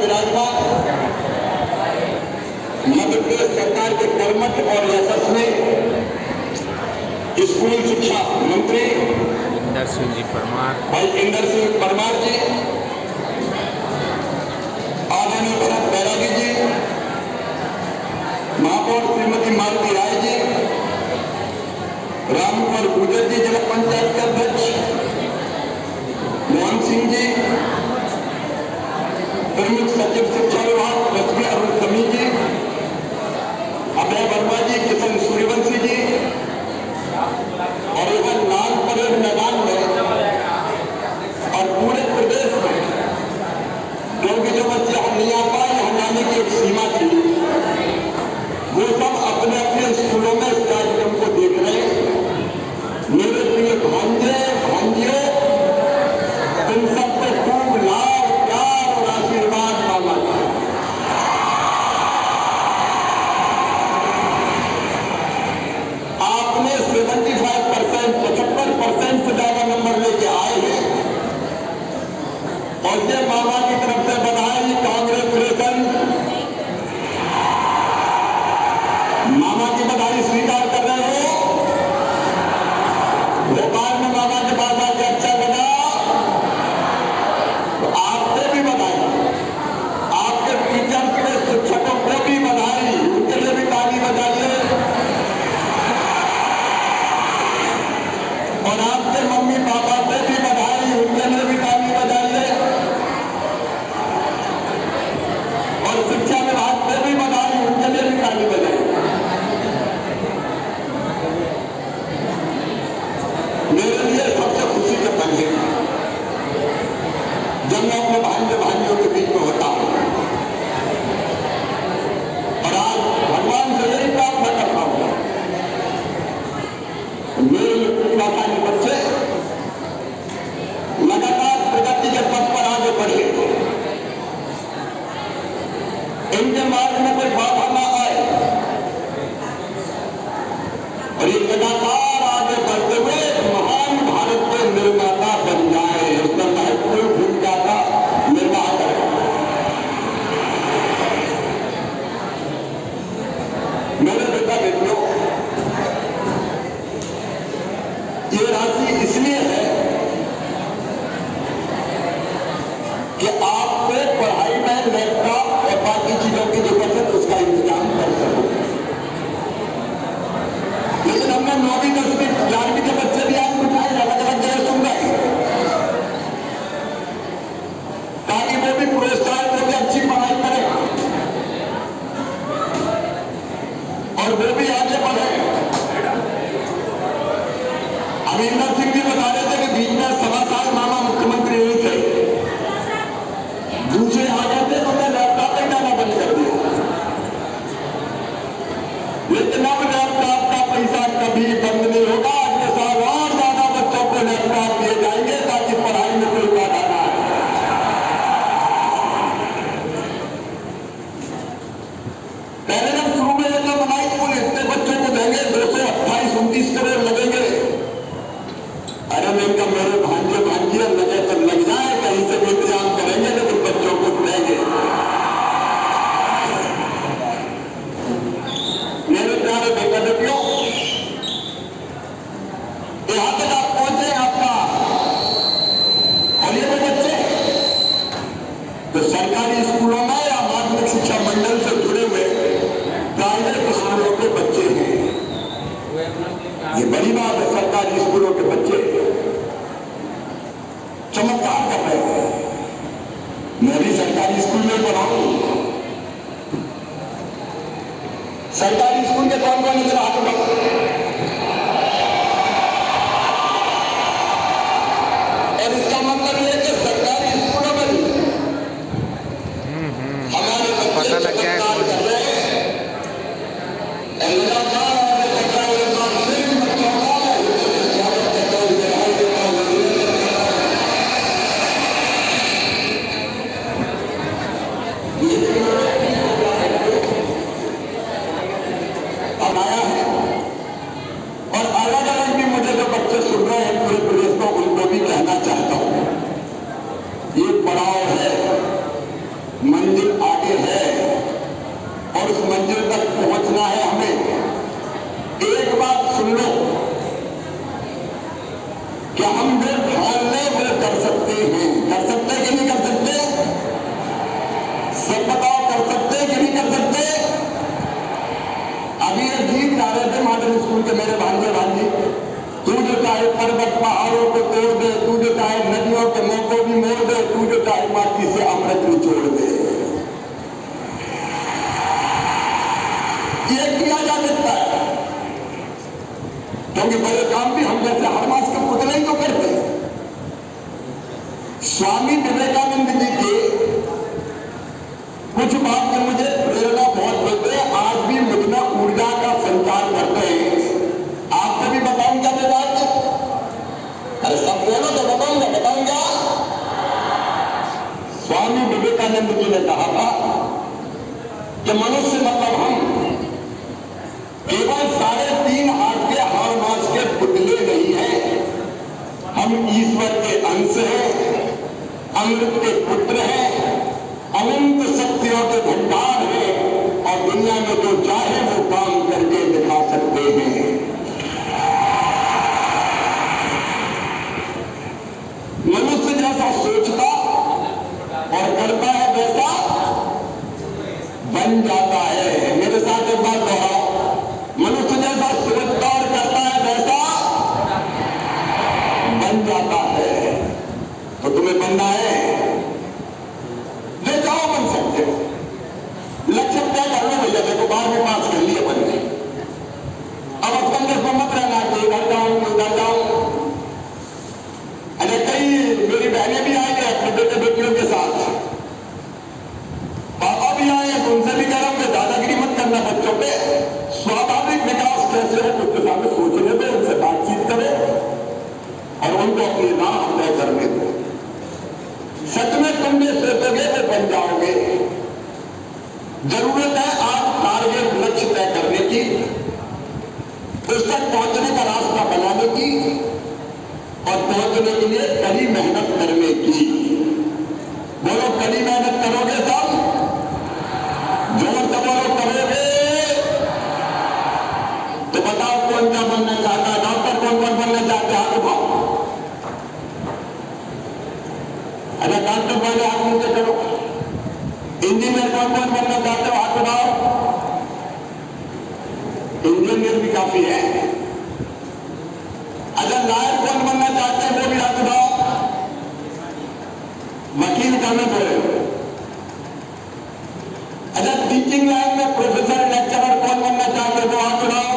विराजमान मध्य प्रदेश सरकार के कर्मठ और यशस्वी स्कूल शिक्षा मंत्री इंदर सिंह जी परमार, भाई इंदर सिंह परमार जी, आदरणीय भरत बैरागी जी, महापौर श्रीमती मालती राय जी, रामकुमार गुर्जर जी जिला पंचायत के अध्यक्ष, मोहन सिंह जी, प्रमुख सचिव शिक्षा विभाग रश्मि अरुण समी जी, अभय वर्मा जी, किशन सूर्यवंशी जी, और यह लाल परेड मैदान में और पूरे प्रदेश में, क्योंकि जो बच्चे हम नहीं आ पाए, यहाँ जाने की एक सीमा थी, वो सब अपने अपने स्कूलों में इस कार्यक्रम को देख रहे हैं। मेरे प्रिय भांजे भांजियों, तुम सबको खूब लाभ, प्यार और आशीर्वाद मांगा जाए। आपने 75% 75% से ज्यादा नंबर लेके आए हैं और ये मामा की तरफ से बधाई, कांग्रेचुलेशन। मामा की बधाई स्वीकार कर रहे हो। भोपाल में मामा के पास आके अच्छा लगा तो आपको भी बधाई, आपके टीचर्स के शिक्षकों को भी बधाई, उनके लिए भी ताली बजाइए और आपके मम्मी पापा को भी बधाई, उनके लिए भी ताली बजाइए और शिक्षा विभाग को भी बधाई, उनके लिए भी ताली बजाइए। मेरे लिए सबसे खुशी का पल है जब मैं अपने भांजे भांजियों के बीच में होता हूं और आज भगवान से यही प्रार्थना करता हूं, मेरे लिए प्रतिभाशाली बच्चे लगातार प्रगति के पथ पर आगे बढ़े, इनके मार्ग में कोई बाधा न आए और ये लगातार आगे बढ़ते हुए महान भारत के निर्माता बन जाए, उसका महत्वपूर्ण भूमिका का निर्वाह करें। मेरे बेटा बेटियों, ये राशि इसलिए है कि आपको पढ़ाई में लैपटॉप और बाकी चीजों की जरूरत है, उसका इंतजाम कर सको। लेकिन हमने 9वीं 10वीं 11वीं के बच्चे भी आज उठाए, अलग अलग जगह सुन रहे हैं, ताकि वो भी प्रोत्साहित होकर अच्छी पढ़ाई करें और वो भी आगे बढ़े। अमरिंदर सिंह जी बता रहे थे कि बीच में 1.25 साल मामा मुख्यमंत्री नहीं थे, दूसरे आ गए थे तो मैं लैपटॉप पे जाना बंद कर दिया, लेकिन अब लैपटॉप का पैसा कभी बंद नहीं होगा। अगले साल और ज्यादा बच्चों को लैपटॉप दिए जाएंगे ताकि पढ़ाई में कोई बाधा ना आए। पहले जब शुरू में योजना बनाई तो इतने बच्चों को देंगे, 228-29 करोड़ लगेंगे। अरे मैं इनका मेरे भांजे भांजिया लगे तो लग जाए, कहीं से भी इंतजाम करेंगे लेकिन बच्चों को देंगे। मेरे प्यारे बेटा बेटियों, यहां तक आप पहुंचे आपका और ये बच्चे तो सरकारी स्कूलों में या माध्यमिक शिक्षा मंडल से जुड़े हुए प्राइवेट स्कूलों के बच्चे हैं। ये बड़ी बात है, सरकारी स्कूलों के बच्चे चमत्कार कर रहे हैं। मैं भी सरकारी स्कूल में पढ़ा हूं। सरकारी स्कूल के कौन कौन इधर हाथ उठाओ। और इसका मतलब यह कि सरकारी स्कूलों में भी हमारे बच्चे चमत्कार कर रहे हैं। मंजिल आगे है और उस मंजिल तक पहुंचना है हमें। एक बात सुन लो, क्या हम जो ठान ले वो कर सकते हैं? कर सकते कि नहीं कर सकते? सब बताओ, कर सकते कि नहीं कर सकते? अभी एक गीत गा रहे थे मॉडर्न स्कूल के मेरे भांजे भांजी, तू जो चाहे पर्वत पहाड़ों को तोड़ दे, तू जो चाहे नदियों के मुंह को भी मोड़ दे, तू जो चाहे माटी से अमृत निचोड़ दे। ये किया जा सकता है, क्योंकि बड़े काम भी हम जैसे हर मास के पुतले ही तो करते हैं। स्वामी विवेकानंद जी के कुछ बात जो मुझे प्रेरणा बहुत देते हैं, आज भी मुझ में ऊर्जा का संचार करते हैं। आपको भी बताऊंगा मैं बात, अरे सब बोलो तो बताऊंगा। स्वामी विवेकानंद जी ने कहा था कि मनुष्य मतलब हम केवल 3.5 हाथ के हाड़ मास के पुतले नहीं हैं, हम ईश्वर के अंश हैं, अमृत के पुत्र हैं, अनंत शक्तियों के भंडार हैं और दुनिया में जो चाहे वो काम करके दिखा सकते हैं। मनुष्य जैसा सोचता और करता है वैसा बन जाता है। मेरे साथ एक बात दोहराओ, मनुष्य जैसा सोचता और करता है वैसा बन जाता है। तो तुम्हें बनना है, जो चाहो बन सकते हो। लक्ष्य तय कर लो भैया, देखो 12वीं पास कर लिए अपन ने, अब अपन में मत रहना कि इधर जाऊं। अरे कई मेरी बहनें भी आई है अपने बेटे बेटियों के साथ, पापा भी आए हैं, उनसे भी कह रहा हूं कि दादागिरी मत करना बच्चों पे। स्वाभाविक विकास कैसे है उसके सामने सोचने दो, उनसे बातचीत करो और उनको अपनी राह तय करने दो। सच में तुम जो सोचोगे वो बन जाओगे। जरूरत है आप टारगेट लक्ष्य तय करने की, उस तक पहुंचने का रास्ता बनाने की और पहुंचने के लिए कड़ी मेहनत करने की। बोलो कड़ी मेहनत करोगे सब? जोर से बोलो करोगे? तो बताओ कौन क्या बनना चाहता है? डॉक्टर कौन बनना चाहते हैं? हाथ उठाओ। अरे डॉक्टर पहले हाथ नीचे करो। इंजीनियर कौन बनना चाहते हो? हाथ उठाओ। इंजीनियर भी काफी है। अच्छा लॉयर कौन बनना चाहते हैं? वो भी हाथ उठाओ। वकील करना पड़े। अच्छा टीचिंग लाइन में प्रोफेसर लेक्चरर कौन बनना चाहते हैं? वो हाथ उठाओ।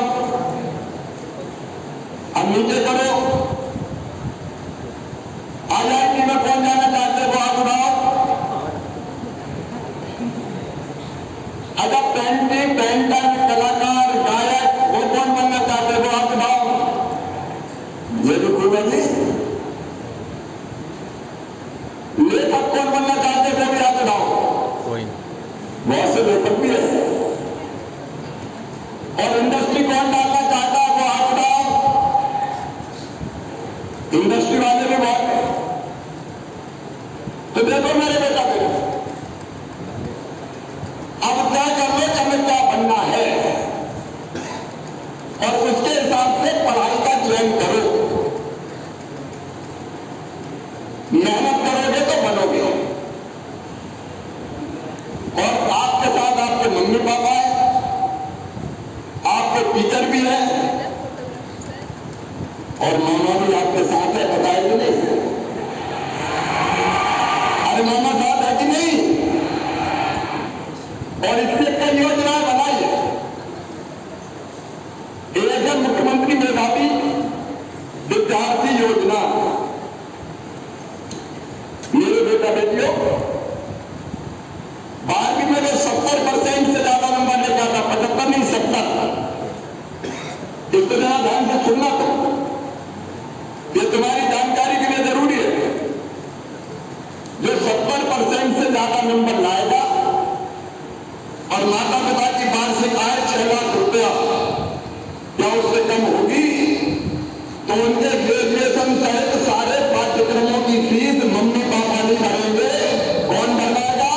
अब नीचे करो। IIT में कौन जाना चाहते हैं? वो हाथ उठाओ। अच्छा पेंटर कलाकार गायक वो कौन बनना चाहते हैं? वो हाथ उठाओ। ये भी कोई बात नहीं। लेखक कौन बनना चाहते हैं? वो भी हाथ उठाओ। बहुत से लेखक भी है। और इंडस्ट्री कौन डालना चाहता है? वो हाथ उठाओ। इंडस्ट्री वाले भी बहुत है। तो देखो मेरे बेटा बेटा, अब क्या कर लो कि हमें क्या बनना है और उसके हिसाब से पढ़ाई का चयन करो। मेहनत करोगे तो बनोगे। और आपके साथ आपके मम्मी पापा है, आपके टीचर भी है और मामा भी आपके साथ है। बताए कि नहीं? अरे मामा साथ है कि नहीं? और इसलिए कई योजनाएं बनाई है। एक है मुख्यमंत्री मेधावी विद्यार्थी योजना। मेरे बेटा बेटियों 12वीं में जो 70% से ज्यादा नंबर लेके आता, 75 नहीं 70, इसको जरा ध्यान से सुनना। तो ये तुम्हारी जानकारी के लिए जरूरी है। जो 70% से ज्यादा नंबर लाएगा और माता पिता की वार्षिक आय 6 लाख रुपया या उससे कम होगी, तो उनके ग्रेजुएशन सहित सारे पाठ्यक्रमों की फीस मम्मी पापा नहीं भरेंगे। कौन भरवाएगा?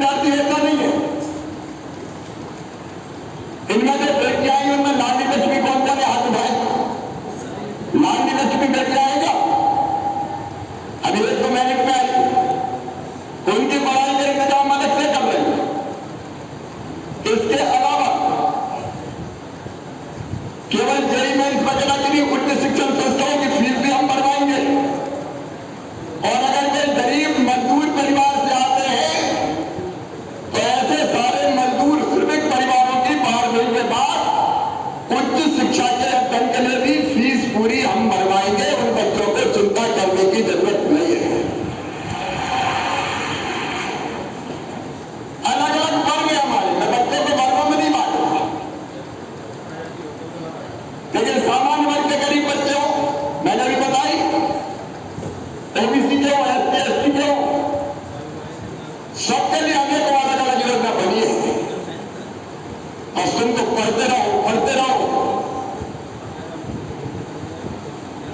विद्यार्थी ऐसा नहीं है। इनमें जो बेटियां आई उनमें लाडली लक्ष्मी कौन जाने हाथ उठाए? लाडली लक्ष्मी बेटी आएगा? अभी एक तो मैरिट में आई, उनकी पढ़ाई का इंतजाम अलग से कर रहे हैं। इसके अलावा केवल जेई मेंस वगैरह के लिए उच्च शिक्षण संस्थाओं की फीस भी हम भरवाएंगे। और अगर कोई गरीब मजदूर परिवार से आते हैं तो ऐसे सारे मजदूर श्रमिक परिवारों की 12वीं के बाद उच्च शिक्षा के अध्ययन के लिए भी फीस पूरी हम भरवाएंगे। उन बच्चों को चिंता करने की जरूरत नहीं है। अलग अलग वर्ग है हमारे, मैं बच्चों को वर्गों में नहीं बांटूंगा, लेकिन सामान्य वर्ग के गरीब बच्चे हो, मैंने भी बताई, ओबीसी के हो, एसटी एसटी के हो, सबके लिए अनेकों अलग अलग योजना बनी है। बस तुम तो पढ़ते रहो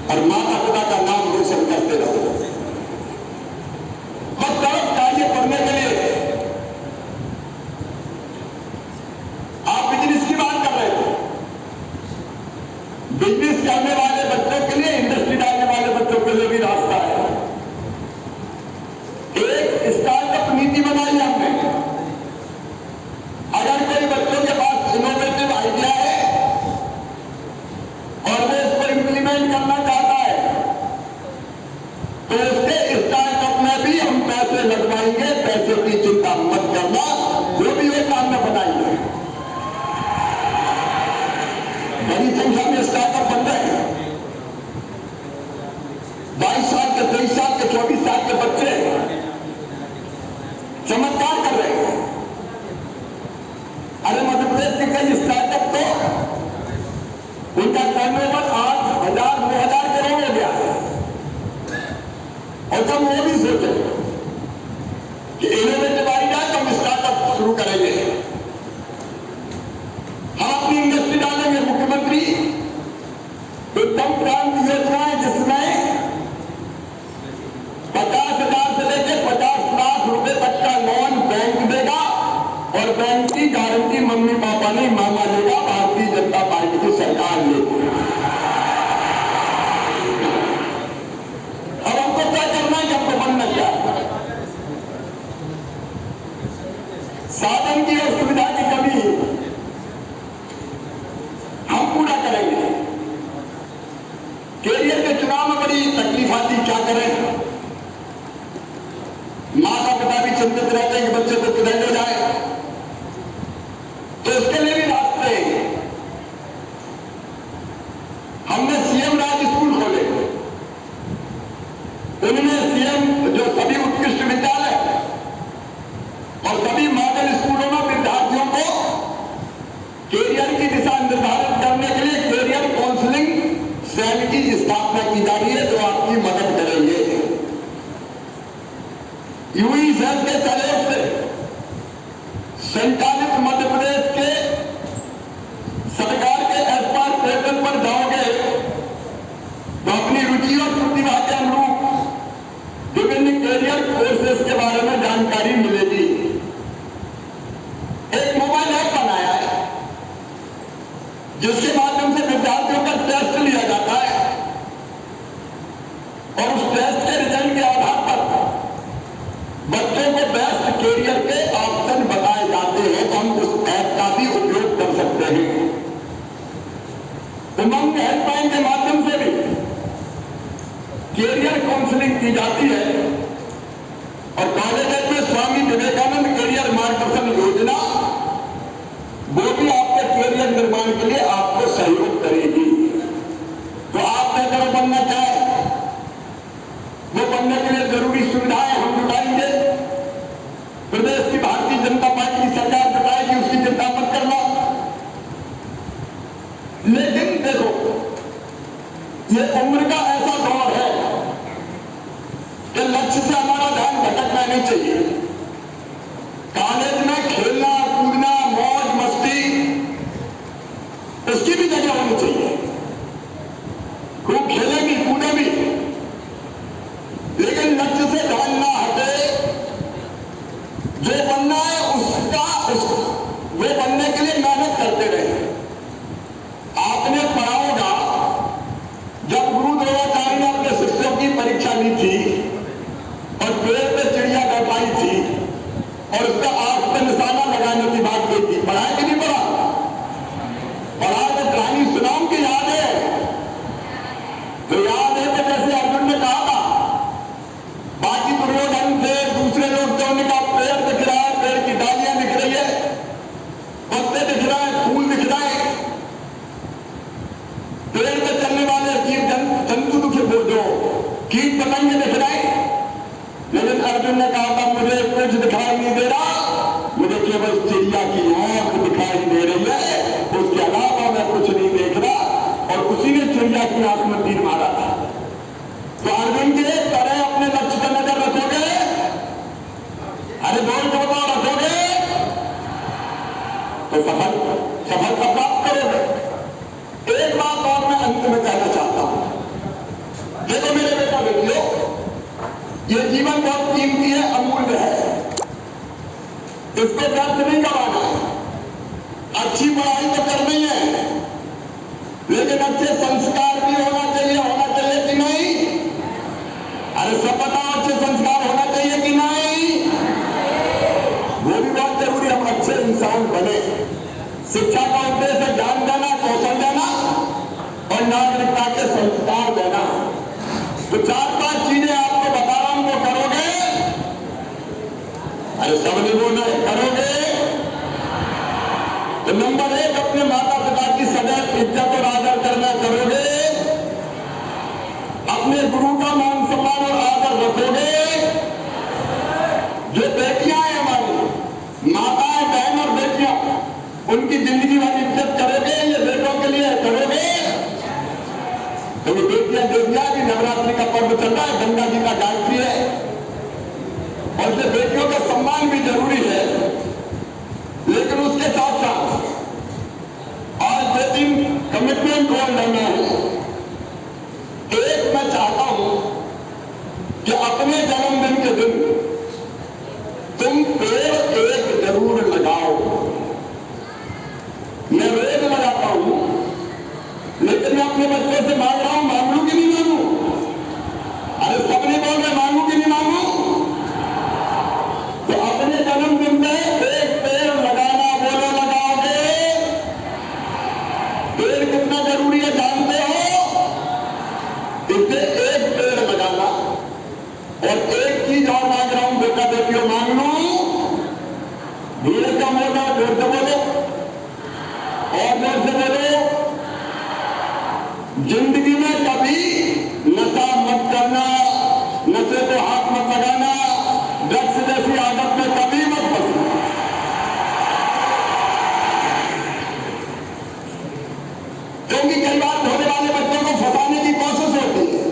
और माता पिता का नाम रोशन करते रहो। बस तरफ चाहिए पढ़ने के लिए। आप बिजनेस की बात कर रहे थे, बिजनेस करने वाले बच्चों के लिए, इंडस्ट्री डालने वाले बच्चों के लिए भी रास्ता है। एक स्टार्टअप नीति बनाई हमने। अगर कोई बच्चों के पास इनोवेटिव आइडिया है और वो इसको इंप्लीमेंट करना चाहता है तो उसके स्टार्टअप में भी हम पैसे लगवाएंगे। पैसे की चिंता मत करना, जो भी वो काम में बनाएंगे। बड़ी संख्या में स्टार्टअप बन रहे हैं। 22 साल के, 23 साल के, 24 साल के बच्चे चमत्कार कर रहे हैं। अरे मध्य प्रदेश के कई स्टार्टअप तो उनका टर्नओवर 8,000 9,000 करोड़ हो गया है। और जब वो भी सोचे कि इनोवेटिव आइडिया तो हम स्टार्टअप शुरू करेंगे, हम अपनी इंडस्ट्री डालेंगे। मुख्यमंत्री उत्तम क्रांति योजना है जिसमें 50,000 से लेकर 50 लाख रुपए तक का लोन बैंक देगा और बैंक की गारंटी मम्मी पापा नहीं, मामा लेगा। भारतीय जनता पार्टी की सरकार लेगी। अब हमको क्या करना है, हमको बनना क्या? साधन की और सुविधा की कमी हम पूरा करेंगे। कैरियर के चुनाव में बड़ी तकलीफ आती, क्या करें? माता पिता भी चिंतित रहते हैं कि बच्चे को किधर ले जाए, तो इसके लिए भी रास्ते हैं। हमने सीएम राज स्कूल खोले। उनमें सीएम जो सभी उत्कृष्ट विद्यालय और सभी मॉडल स्कूलों में विद्यार्थियों को कैरियर की दिशा निर्धारित करने के लिए कैरियर काउंसलिंग सेल की स्थापना की जा रही है, जो आपकी मदद करेंगे। यूई सेल के सहयोग से संचालित मध्य प्रदेश के सरकार के एस्पायर पोर्टल पर जाओगे तो अपनी रुचि और प्रतिभा के अनुरूप विभिन्न कैरियर कोर्सेज के बारे में जानकारी मिलेगी। एक मोबाइल ऐप बनाया है जिसके माध्यम से विद्यार्थियों का टेस्ट लिया जाता है और उस टेस्ट के रिजल्ट के आधार पर बच्चों को बेस्ट कैरियर के ऑप्शन बताए जाते हैं। तो हम उस ऐप का भी उपयोग कर सकते हैं। उमंग हेल्पलाइन के माध्यम से भी कैरियर काउंसलिंग की जाती है और कॉलेज में स्वामी विवेकानंद कैरियर मार्गदर्शन योजना वो भी आपके कैरियर निर्माण के लिए आपको सहयोग करेगी। तो आप अगर बनना चाहे, वो बनने के लिए जरूरी सुविधाएं हम जुटाएंगे। प्रदेश की भारतीय जनता पार्टी की सरकार जुटाएगी, उसकी चिंता मत करना। लेकिन देखो, ये उम्र का ऐसा दौर है कि लक्ष्य से हमारा ध्यान भटकना नहीं चाहिए। कॉलेज में खेलना कूदना मौज मस्ती उसकी भी जगह होनी चाहिए। खूब खेलेंगे कूदेंगे, लेकिन लक्ष्य से ध्यान ना हटे। जो बनना और उसका आंख पे निशाना लगाने की बात की थी। पढ़ा कि नहीं पढ़ा? पढ़ा तो कहानी सुनाऊं कि याद है? तो याद है कि जैसे अर्जुन ने कहा था, बाकी दुर्योधन थे, दूसरे लोग थे, उन्होंने कहा पेड़ दिख रहा है, पेड़ की डालियां दिख रही है, पत्ते दिख रहा है, फूल दिख रहा है, पेड़ पे चलने वाले जीव जंतु जो कीट पतंग दिख रहे हैं। लेकिन अर्जुन ने कहा था मुझे कुछ दिखाई नहीं दे रहा, मुझे केवल चिड़िया की आंख दिखाई दे रही है, उसके अलावा मैं कुछ नहीं देख रहा। और उसी ने चिड़िया की आंख में तीर मारा था। तो अर्जुन की एक तरह अपने लक्ष्य पर नजर रखोगे, अरे बोल तो बताओ, रखोगे तो सफलता प्राप्त करोगे। एक बात और मैं अंत में कहना चाहता हूं, देखो मेरे बेटा बेटियों, ये जीवन बहुत कीमती है, अमूल्य है, इसको व्यर्थ नहीं करवाना है। अच्छी पढ़ाई तो करनी है, लेकिन अच्छे संस्कार भी होना चाहिए कि नहीं? अरे सब बताओ, अच्छे संस्कार होना चाहिए कि नहीं? वो भी बहुत जरूरी, हम अच्छे इंसान बने। शिक्षा का उद्देश्य है ज्ञान देना, कौशल देना और नागरिकता के संस्कार देना। तो 4-5 चीजें आपको बता रहा हूं, वो करोगे? अरे सब नहीं बोल रहे, करोगे? तो नंबर 1, अपने माता पिता की सदैव इज्जत और आदर करना करोगे? अपने गुरु का मान सम्मान और आदर रखोगे? जो बेटियां हैं हमारी, माताएं, बहन और बेटियां, उनकी जिंदगी भर इज्जत करोगे? ये बेटों के लिए करोगे? तो ये बेटियां देवियां की नवरात्रि का पर्व चल रहा है, गंगा जी का गायत्री है, और ये बेटियों का सम्मान भी जरूरी है। लेकिन उसके साथ साथ आज 2-3 कमिटमेंट और लेना है। एक, मैं चाहता हूं कि अपने जन्मदिन के दिन तुम पेड़ एक जरूर लगाओ। मैं रोज लगाता हूं, लेकिन मैं अपने बच्चों से मांग रहा हूं, मांगू कि नहीं मांगू? अरे सब नहीं बोल रहे, मांगू कि नहीं मांगू? तो अपने जन्मदिन में एक पेड़ लगाना, बोलो लगाओगे? पेड़ कितना जरूरी है जानते हो? इससे एक पेड़ लगाना। और एक चीज और मांग रहा हूं, बेटा बेटियों, मांग लो, धीरे कम होगा, जोर से बोलो और जोर से बोलो। जिंदगी में कभी नशा मत करना, नशे को हाथ मत लगाना, ड्रग्स जैसी आदत में कभी मत फंसना। क्योंकि कई बार होने वाले बच्चों को फंसाने की कोशिश होती है,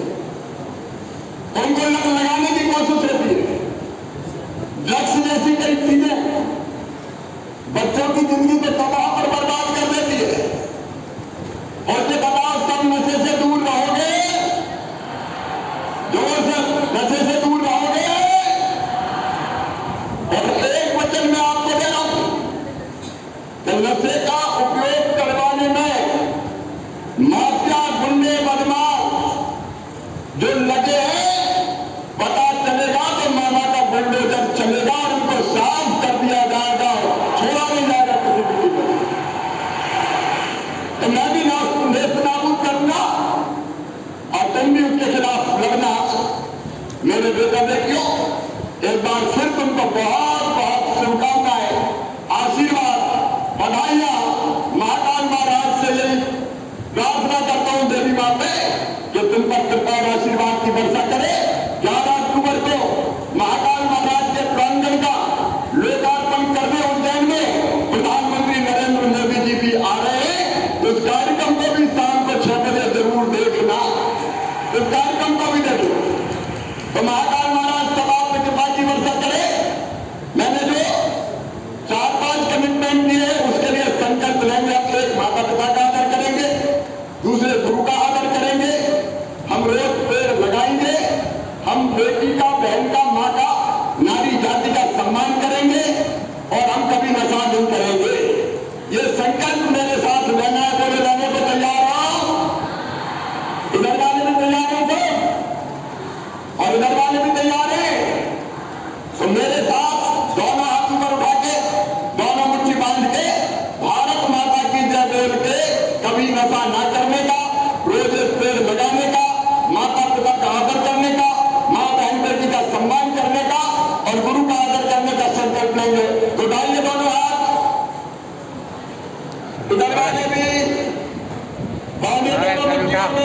उनको लत लगाने की कोशिश होती है। ड्रग्स जैसी कई चीजें बच्चों की जिंदगी को तबाह और बर्बाद कर देती है। और ये बताओ, सब नशे से दूर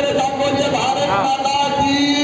बोले सब बोलिए भारत माता की